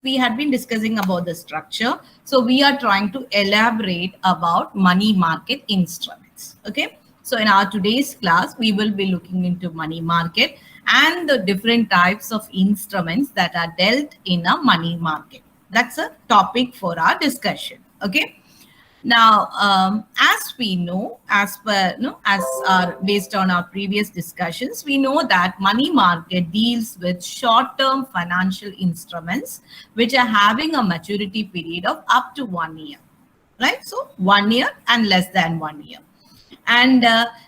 we had been discussing about the structure. So we are trying to elaborate about money market instruments. Okay. So in our today's class, we will be looking into money market and the different types of instruments that are dealt in a money market. That's a topic for our discussion. Okay. Now, as we know, as per as our based on our previous discussions, we know that money market deals with short-term financial instruments which are having a maturity period of up to 1 year, right? So 1 year and less than 1 year. And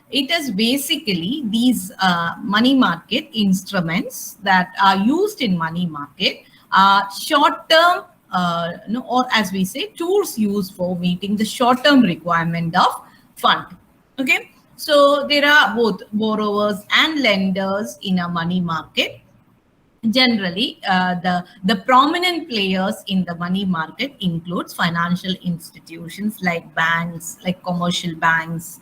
it is basically these money market instruments that are used in money market are short-term, or as we say, tools used for meeting the short-term requirement of fund. Okay, so there are both borrowers and lenders in a money market. Generally, the prominent players in the money market includes financial institutions like banks, like commercial banks,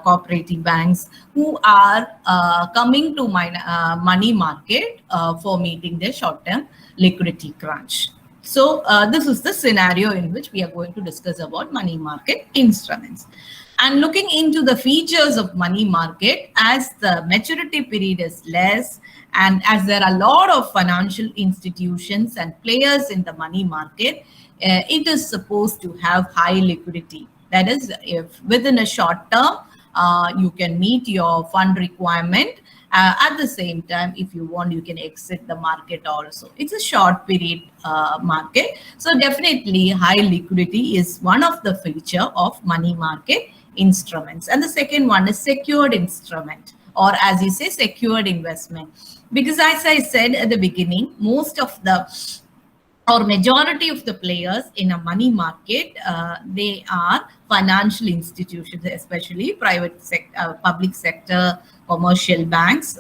cooperative banks, who are coming to money market for meeting their short-term liquidity crunch. So this is the scenario in which we are going to discuss about money market instruments. And looking into the features of money market, as the maturity period is less, and as there are a lot of financial institutions and players in the money market, it is supposed to have high liquidity. That is, if within a short term, you can meet your fund requirement. At the same time, if you want, you can exit the market also. It's a short period market. So definitely high liquidity is one of the feature of money market instruments. And the second one is secured instrument, or as you say, secured investment. Because as I said at the beginning, most of the or majority of the players in a money market, they are financial institutions, especially private sector, public sector, commercial banks,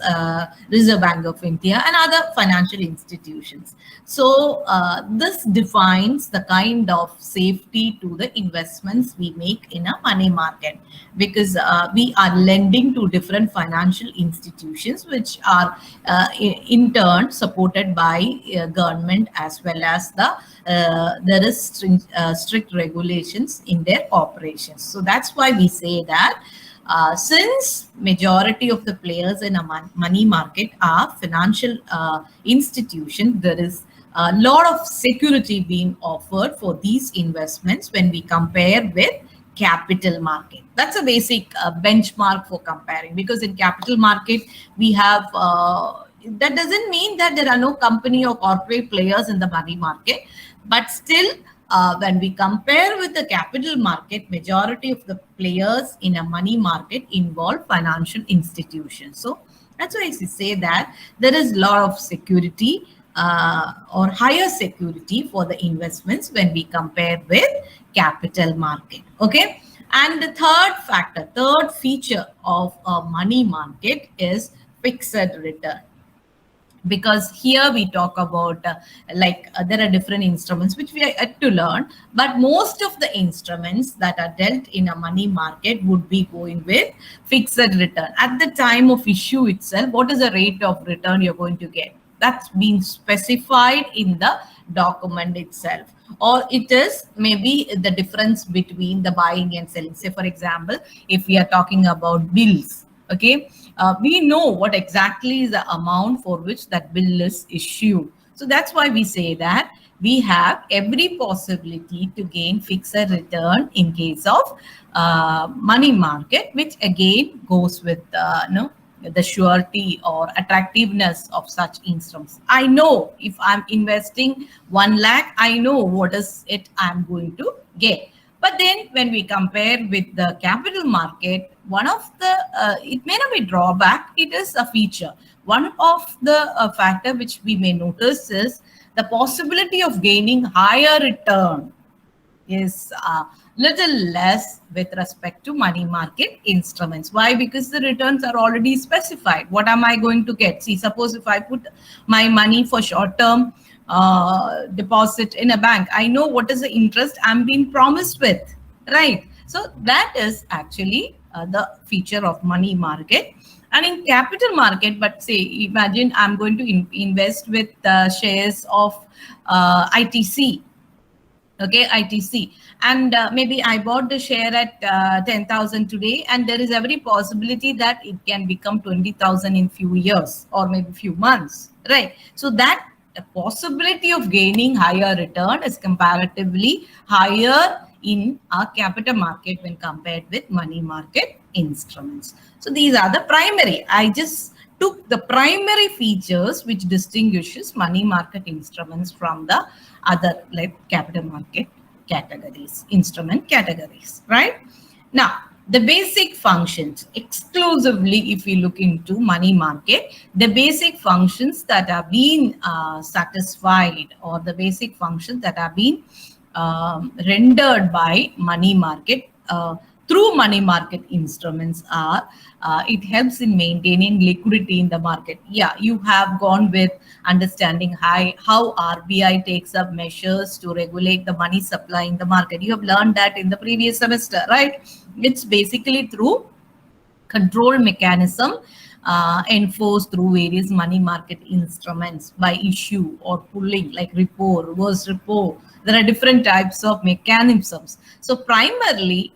Reserve Bank of India, and other financial institutions. So this defines the kind of safety to the investments we make in a money market, because we are lending to different financial institutions, which are in turn supported by government, as well as there is strict regulations in their operations. So that's why we say that since majority of the players in a money market are financial institutions, there is a lot of security being offered for these investments when we compare with capital market. That's a basic benchmark for comparing, because in capital market we have that doesn't mean that there are no company or corporate players in the money market, but still when we compare with the capital market, majority of the players in a money market involve financial institutions. So that's why I say that there is a lot of security or higher security for the investments when we compare with capital market. Okay. And the third feature of a money market is fixed return. Because here we talk about there are different instruments which we are yet to learn, but most of the instruments that are dealt in a money market would be going with fixed return. At the time of issue itself, what is the rate of return you're going to get? That's been specified in the document itself, or it is maybe the difference between the buying and selling. Say for example, if we are talking about bills, okay, we know what exactly is the amount for which that bill is issued. So that's why we say that we have every possibility to gain fixed return in case of money market, which again goes with the surety or attractiveness of such instruments. I know if I'm investing 1 lakh, I know what is it I'm going to get. But then when we compare with the capital market, one of the, it may not be drawback, it is a feature. One of the factor which we may notice is the possibility of gaining higher return is little less with respect to money market instruments. Why? Because the returns are already specified. What am I going to get? See, suppose if I put my money for short-term deposit in a bank, I know what is the interest I'm being promised with, right? So that is actually the feature of money market. And in capital market, but say, imagine I'm going to invest with shares of ITC. Okay, ITC, and maybe I bought the share at 10,000 today, and there is every possibility that it can become 20,000 in few years or maybe few months, right? So that the possibility of gaining higher return is comparatively higher in our capital market when compared with money market instruments. So these are the primary. I just took the primary features which distinguishes money market instruments from the other like capital market categories, instrument categories, right? Now, the basic functions exclusively, if we look into money market, the basic functions that are being satisfied, or the basic functions that are being rendered by money market through money market instruments are it helps in maintaining liquidity in the market. Yeah, you have gone with understanding how RBI takes up measures to regulate the money supply in the market. You have learned that in the previous semester, right? It's basically through control mechanism enforced through various money market instruments by issue or pulling, like repo, reverse repo. There are different types of mechanisms. So primarily,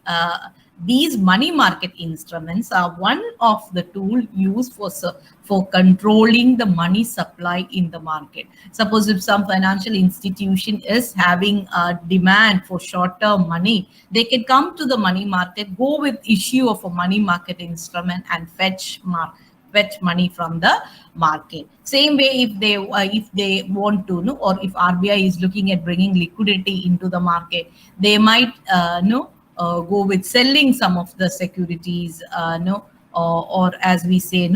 these money market instruments are one of the tool used for controlling the money supply in the market. Suppose if some financial institution is having a demand for short-term money, they can come to the money market, go with issue of a money market instrument and fetch money from the market. Same way, if they want to know, or if RBI is looking at bringing liquidity into the market, they might go with selling some of the securities, or as we say,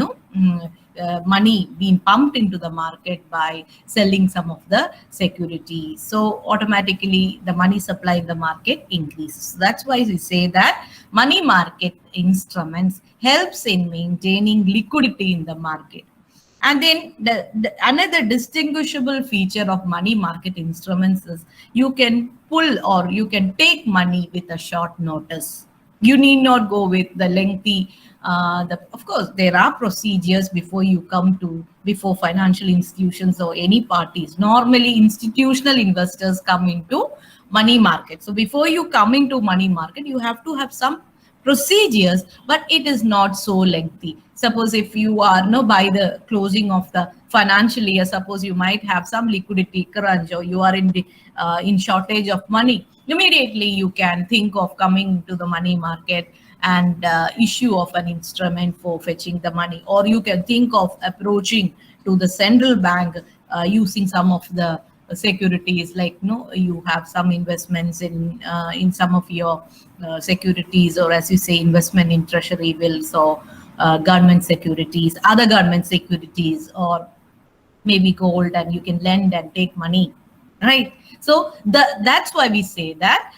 money being pumped into the market by selling some of the securities. So automatically the money supply in the market increases. That's why we say that money market instruments helps in maintaining liquidity in the market. And then another distinguishable feature of money market instruments is you can pull or you can take money with a short notice. You need not go with the lengthy, of course, there are procedures before financial institutions or any parties. Normally, institutional investors come into money market. So before you come into money market, you have to have some procedures, but it is not so lengthy. Suppose if you are by the closing of the financial year, suppose you might have some liquidity crunch, or you are in shortage of money, immediately you can think of coming to the money market and issue of an instrument for fetching the money, or you can think of approaching to the central bank using some of the securities, like you have some investments in some of your securities, or as you say, investment in treasury bills, or government securities, other government securities, or maybe gold, and you can lend and take money, right? So that's why we say that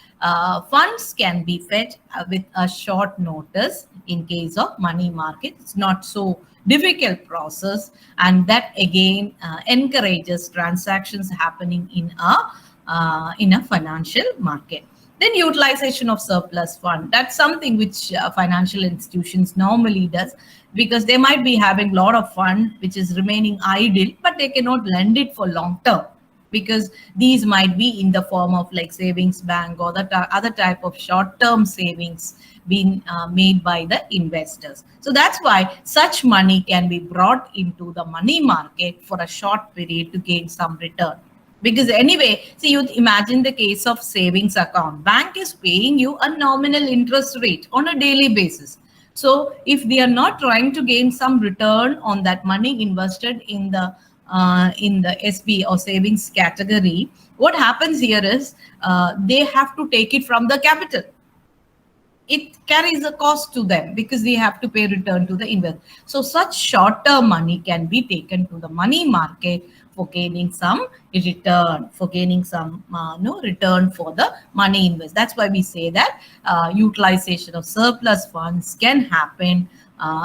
funds can be fetched with a short notice in case of money market. It's not so difficult process, and that again encourages transactions happening in a financial market. Then utilization of surplus fund. That's something which financial institutions normally does, because they might be having a lot of fund which is remaining idle, but they cannot lend it for long term, because these might be in the form of like savings bank or the other type of short-term savings being made by the investors. So that's why such money can be brought into the money market for a short period to gain some return. Because anyway, see, you imagine the case of savings account. Bank is paying you a nominal interest rate on a daily basis. So if they are not trying to gain some return on that money invested in the SB or savings category, what happens here is they have to take it from the capital. It carries a cost to them because they have to pay return to the investor. So such short-term money can be taken to the money market for gaining some return, return for the money invest. That's why we say that utilization of surplus funds can happen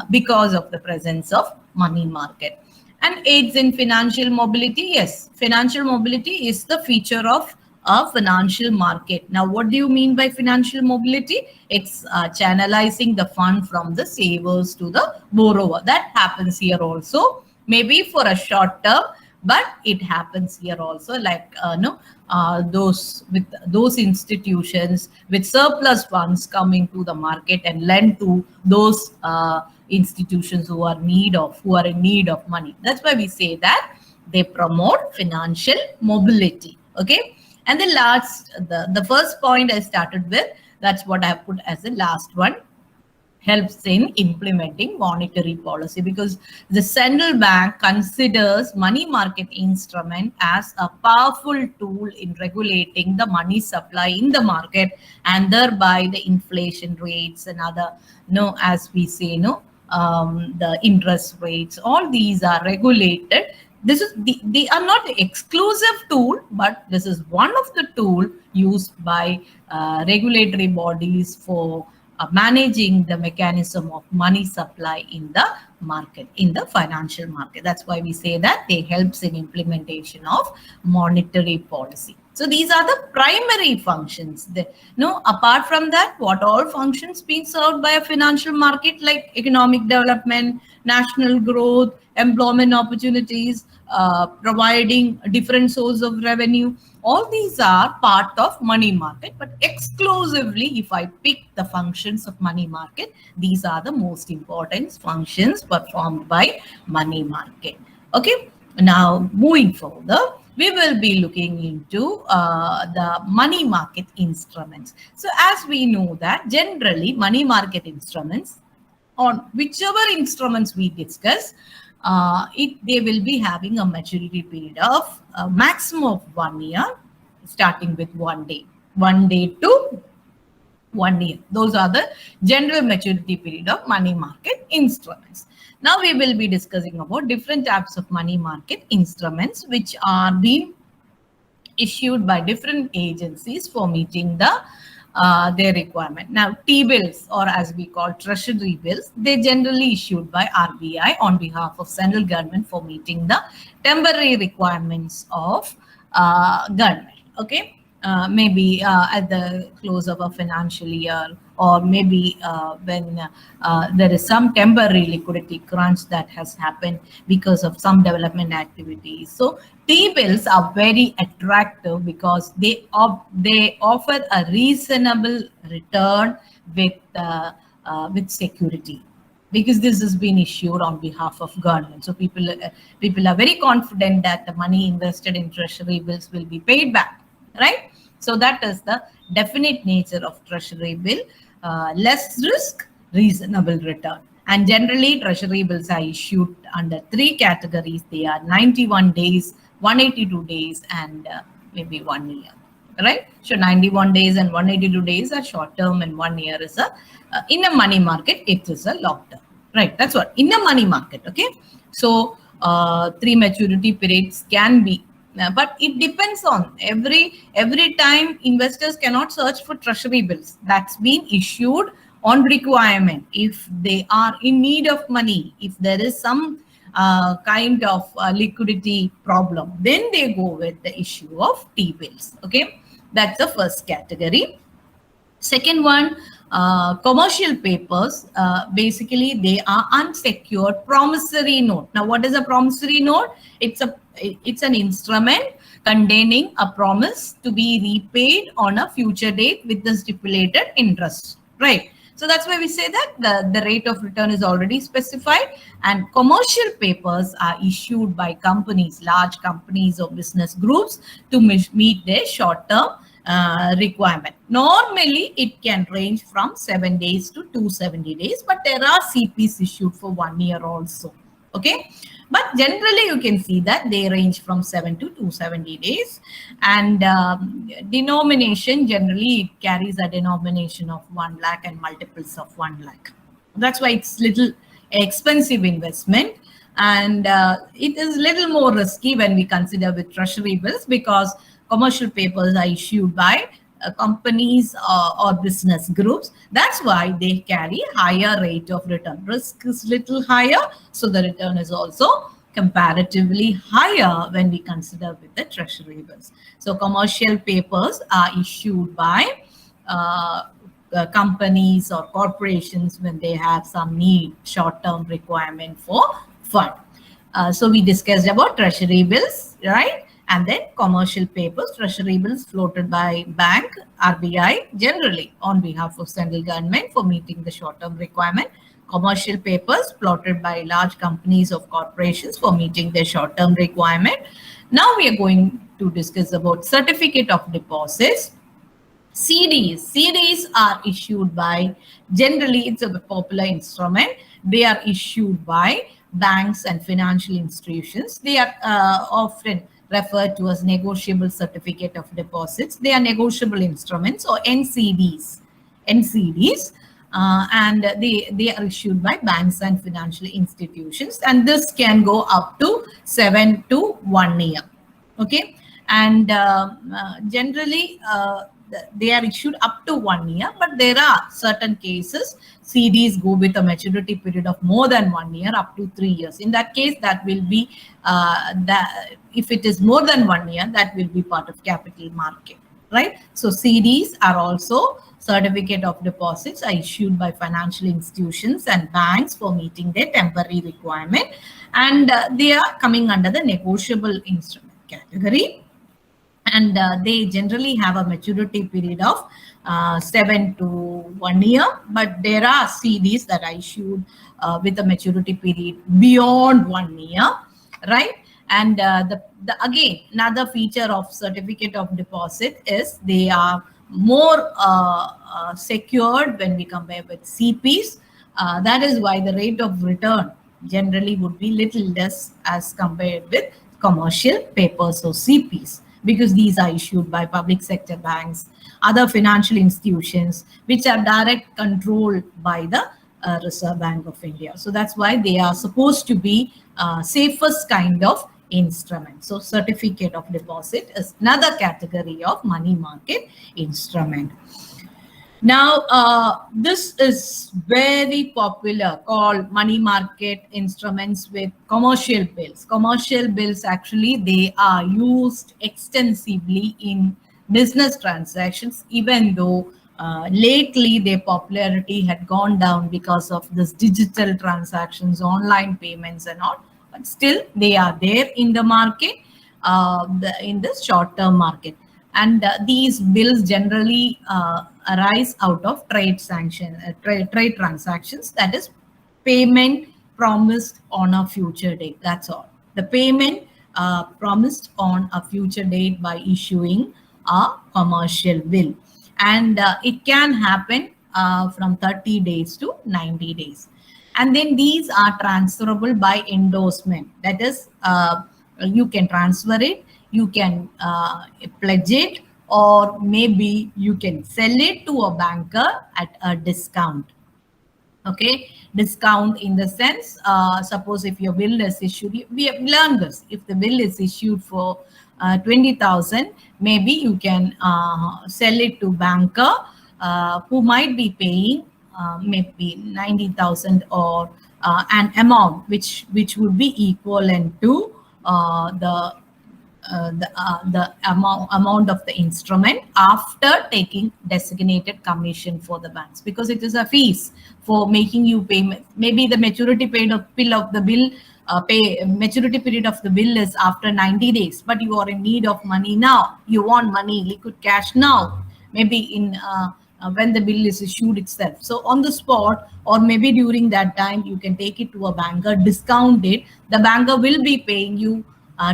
because of the presence of money market. And aids in financial mobility. Yes, financial mobility is the feature of a financial market. Now, what do you mean by financial mobility? It's channelizing the fund from the savers to the borrower. That happens here also, maybe for a short term, but it happens here also, like no, those institutions with surplus funds coming to the market and lend to those institutions who are in need of money. That's why we say that they promote financial mobility. Okay, and the first point I started with, that's what I put as the last one, helps in implementing monetary policy, because the central bank considers money market instrument as a powerful tool in regulating the money supply in the market, and thereby the inflation rates and other, as we say, the interest rates, all these are regulated. They are not exclusive tool, but this is one of the tool used by regulatory bodies for managing the mechanism of money supply in the market, in the financial market. That's why we say that they helps in implementation of monetary policy. So these are the primary functions. Apart from that, what all functions being served by a financial market, like economic development, national growth, employment opportunities, providing different source of revenue, all these are part of money market. But exclusively, if I pick the functions of money market, these are the most important functions performed by money market. Okay, now moving further, we will be looking into the money market instruments. So as we know that generally money market instruments, on whichever instruments we discuss, they will be having a maturity period of a maximum of 1 year, starting with 1 day to 1 year. Those are the general maturity period of money market instruments. Now we will be discussing about different types of money market instruments which are being issued by different agencies for meeting their requirement. Now, T-bills, or as we call treasury bills, they generally issued by RBI on behalf of central government for meeting the temporary requirements of government. Okay, maybe at the close of a financial year, or maybe when there is some temporary liquidity crunch that has happened because of some development activities. So T-bills are very attractive because they offer a reasonable return with security, because this has been issued on behalf of government. So people are very confident that the money invested in treasury bills will be paid back, right? So that is the definite nature of treasury bill. Less risk, reasonable return. And generally, treasury bills are issued under 3 categories. They are 91 days, 182 days, and maybe 1 year, right? So 91 days and 182 days are short term, and 1 year is in a money market, it is a long term, right? That's what, in a money market, okay? So 3 maturity periods can be, but it depends on every time. Investors cannot search for treasury bills that's been issued on requirement. If they are in need of money, if there is some kind of liquidity problem, then they go with the issue of T-bills. Okay, that's the first category. Second one, commercial papers. Basically, they are unsecured promissory note. Now, what is a promissory note? It's an instrument containing a promise to be repaid on a future date with the stipulated interest, right? So that's why we say that the rate of return is already specified, and commercial papers are issued by companies, large companies or business groups, to meet their short-term requirement. Normally, it can range from 7 days to 270 days, but there are CPs issued for 1 year also. Okay, but generally you can see that they range from 7 to 270 days, and denomination, generally it carries a denomination of 1 lakh and multiples of 1 lakh. That's why it's little expensive investment, and it is little more risky when we consider with treasury bills, because commercial papers are issued by companies or business groups. That's why they carry higher rate of return. Risk is little higher, so the return is also comparatively higher when we consider with the treasury bills. So commercial papers are issued by companies or corporations when they have some need, short-term requirement for fund. So we discussed about treasury bills, right? And then commercial papers, treasury bills floated by bank, RBI, generally on behalf of central government for meeting the short-term requirement. Commercial papers floated by large companies of corporations for meeting their short-term requirement. Now we are going to discuss about certificate of deposits. CDs are issued by, generally it's a popular instrument. They are issued by banks and financial institutions. They are often referred to as negotiable certificate of deposits. They are negotiable instruments or NCDs. And they are issued by banks and financial institutions. And this can go up to 7 to 1 year. Okay. And generally, they are issued up to 1 year, but there are certain cases CDs go with a maturity period of more than 1 year, up to 3 years. In that case, that will be if it is more than 1 year, that will be part of capital market, right? So CDs are also certificate of deposits are issued by financial institutions and banks for meeting their temporary requirement, and they are coming under the negotiable instrument category. And they generally have a maturity period of 7 to 1 year, but there are CDs that are issued with a maturity period beyond 1 year, right? And again, another feature of certificate of deposit is they are more secured when we compare with CPs. That is why the rate of return generally would be little less as compared with commercial papers or CPs, because these are issued by public sector banks, other financial institutions, which are direct controlled by the Reserve Bank of India. So that's why they are supposed to be safest kind of instrument. So certificate of deposit is another category of money market instrument. Now, this is very popular, called money market instruments with commercial bills. Commercial bills, actually, they are used extensively in business transactions, even though lately their popularity had gone down because of this digital transactions, online payments and all. But still, they are there in the market, in the short-term market. And these bills generally arise out of trade transactions, that is payment promised on a future date. That's all. The payment promised on a future date by issuing a commercial bill. And it can happen from 30 days to 90 days. And then these are transferable by endorsement. That is, you can transfer it, you can pledge it, or maybe you can sell it to a banker at a discount. Okay, discount in the sense, suppose if your bill is issued, we have learned this, if the bill is issued for 20,000, maybe you can sell it to banker who might be paying maybe 90,000 or an amount which would be equivalent to the amount of the instrument after taking designated commission for the banks, because it is a fees for making you payment. Maybe the maturity period of the bill maturity period of the bill is after 90 days, but you are in need of money now. You want money, liquid cash now, maybe in when the bill is issued itself. So on the spot, or maybe during that time, you can take it to a banker, discount it. The banker will be paying you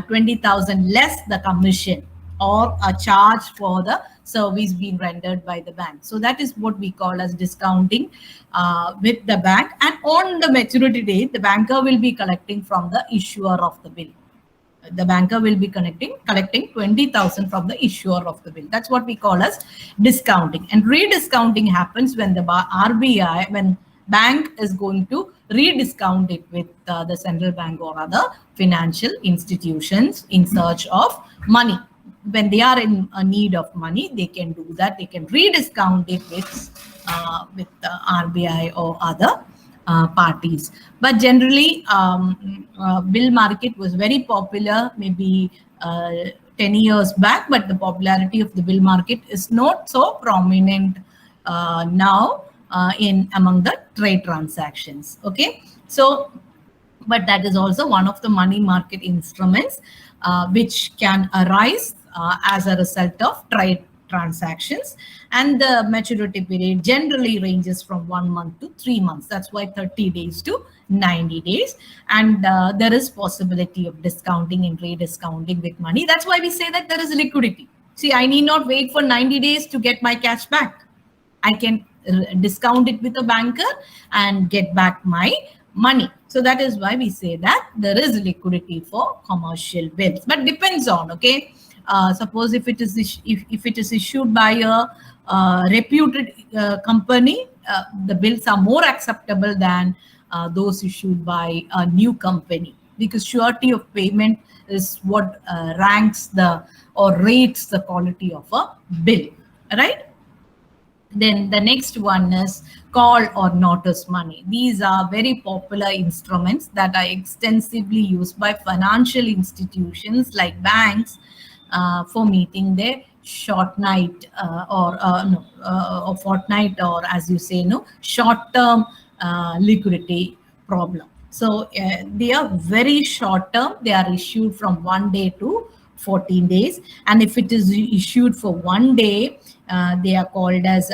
20,000 less the commission or a charge for the service being rendered by the bank. So that is what we call as discounting with the bank. And on the maturity date, the banker will be collecting from the issuer of the bill. The banker will be collecting 20,000 from the issuer of the bill. That's what we call as discounting. And rediscounting happens when the RBI, when bank is going to rediscount it with the central bank or other financial institutions in search of money. When they are in need of money, they can do that. They can rediscount it with the RBI or other parties. But generally, bill market was very popular maybe 10 years back, but the popularity of the bill market is not so prominent now in among the trade transactions. Okay, so but that is also one of the money market instruments which can arise as a result of trade transactions, and the maturity period generally ranges from 1 month to 3 months. That's why 30 days to 90 days, and there is possibility of discounting and rediscounting with money. That's why we say that there is liquidity. See, I need not wait for 90 days to get my cash back. I can discount it with a banker and get back my money. So that is why we say that there is liquidity for commercial bills, but depends on, okay. Suppose if it is if it is issued by a reputed company, the bills are more acceptable than those issued by a new company, because surety of payment is what ranks the or rates the quality of a bill, right? Then the next one is call or notice money. These are very popular instruments that are extensively used by financial institutions like banks for meeting their short night or fortnight, or as you say, short-term liquidity problem. So they are very short-term. They are issued from 1 day to 14 days. And if it is issued for 1 day, they are called as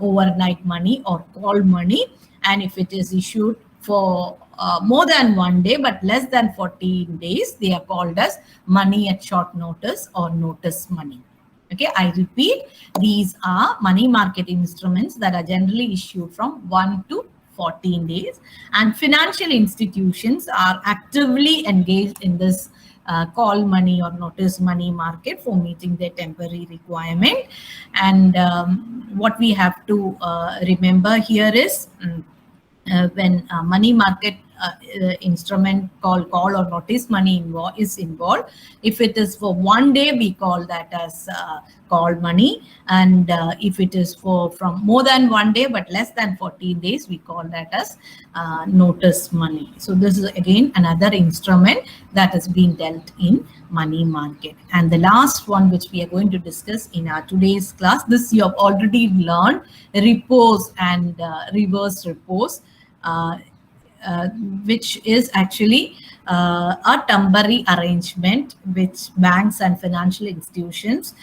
overnight money or call money. And if it is issued for more than 1 day but less than 14 days, they are called as money at short notice or notice money. Okay, I repeat, these are money market instruments that are generally issued from 1 to 14 days, and financial institutions are actively engaged in this call money or notice money market for meeting their temporary requirement. And what we have to remember here is when money market instrument called call or notice money is involved, if it is for 1 day, we call that as call money, and if it is for from more than 1 day but less than 14 days, we call that as notice money. So this is again another instrument that has been dealt in money market. And the last one which we are going to discuss in our today's class, this you have already learned, repos and reverse repos, which is actually a temporary arrangement which banks and financial institutions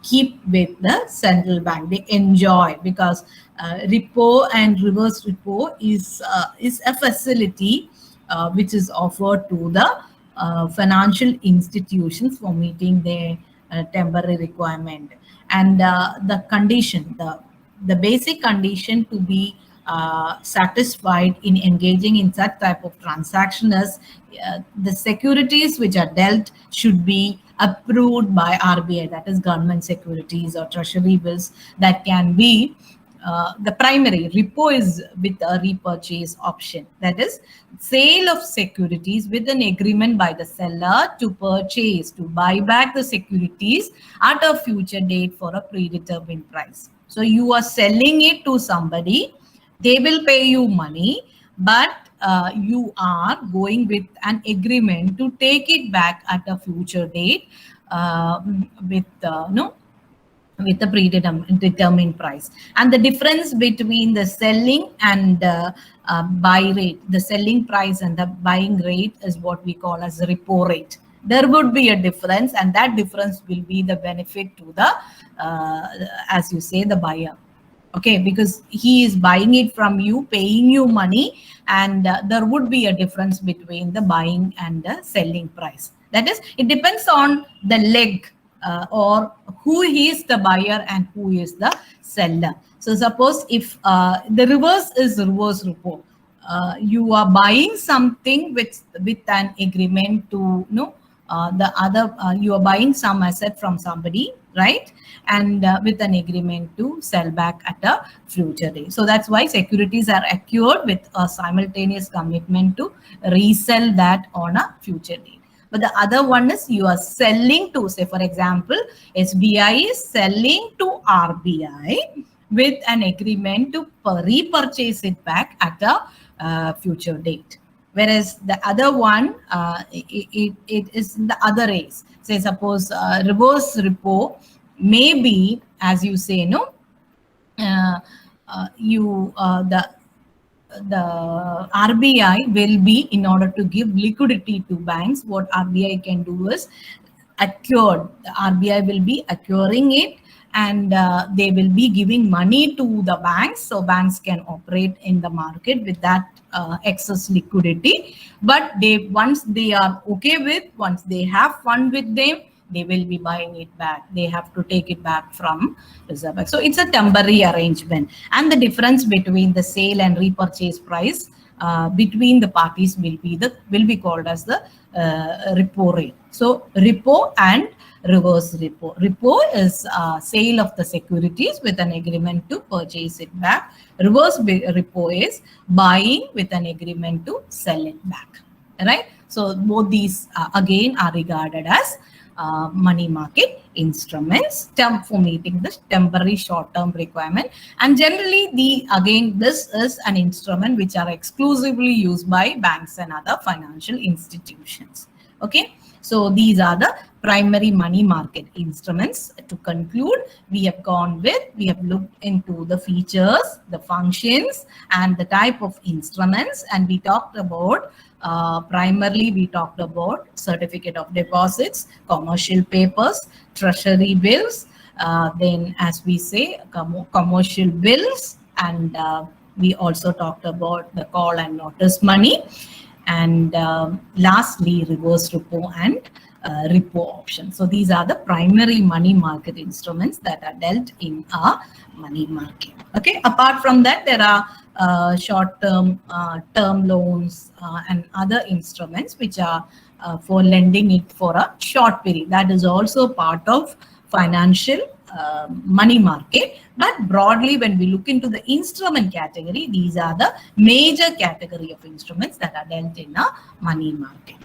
keep with the central bank. They enjoy, because repo and reverse repo is a facility which is offered to the financial institutions for meeting their temporary requirement. And the condition, the basic condition to be satisfied in engaging in such type of transaction is the securities which are dealt should be approved by RBI, that is government securities or treasury bills that can be the primary. Repo is with a repurchase option, that is sale of securities with an agreement by the seller to purchase, to buy back the securities at a future date for a predetermined price. So you are selling it to somebody, they will pay you money, but you are going with an agreement to take it back at a future date with with the predetermined price. And the difference between the selling and buy rate, the selling price and the buying rate, is what we call as repo rate. There would be a difference, and that difference will be the benefit to the as you say, the buyer. Okay, because he is buying it from you, paying you money, and there would be a difference between the buying and the selling price. That is, it depends on the leg or who is the buyer and who is the seller. So suppose if the reverse is reverse repo, you are buying something with an agreement to the other, you are buying some asset from somebody, right? And with an agreement to sell back at a future date. So that's why securities are acquired with a simultaneous commitment to resell that on a future date. But the other one is you are selling to, say for example, SBI is selling to RBI with an agreement to repurchase it back at future date. Whereas the other one, it is in the other race. Say suppose reverse repo may be, as you say, no, the RBI will be, in order to give liquidity to banks, what RBI can do is acquired. The RBI will be acquiring it, and they will be giving money to the banks, so banks can operate in the market with that excess liquidity. But once they are okay with, once they have fund with them, they will be buying it back. They have to take it back from Reserve Bank. So it's a temporary arrangement, and the difference between the sale and repurchase price between the parties will be called as the repo rate. So repo and reverse repo. Repo is sale of the securities with an agreement to purchase it back. Reverse repo is buying with an agreement to sell it back. Right? So both these again are regarded as money market instruments for meeting this temporary short-term requirement. And generally, this is an instrument which are exclusively used by banks and other financial institutions. Okay, so these are the primary money market instruments. To conclude, we have looked into the features, the functions, and the type of instruments, and we talked about primarily we talked about certificate of deposits, commercial papers, treasury bills, then as we say commercial bills, and we also talked about the call and notice money, and lastly reverse repo and repo option. So these are the primary money market instruments that are dealt in a money market. Okay, apart from that, there are short-term term loans and other instruments which are for lending it for a short period. That is also part of financial money market. But broadly, when we look into the instrument category, these are the major category of instruments that are dealt in a money market.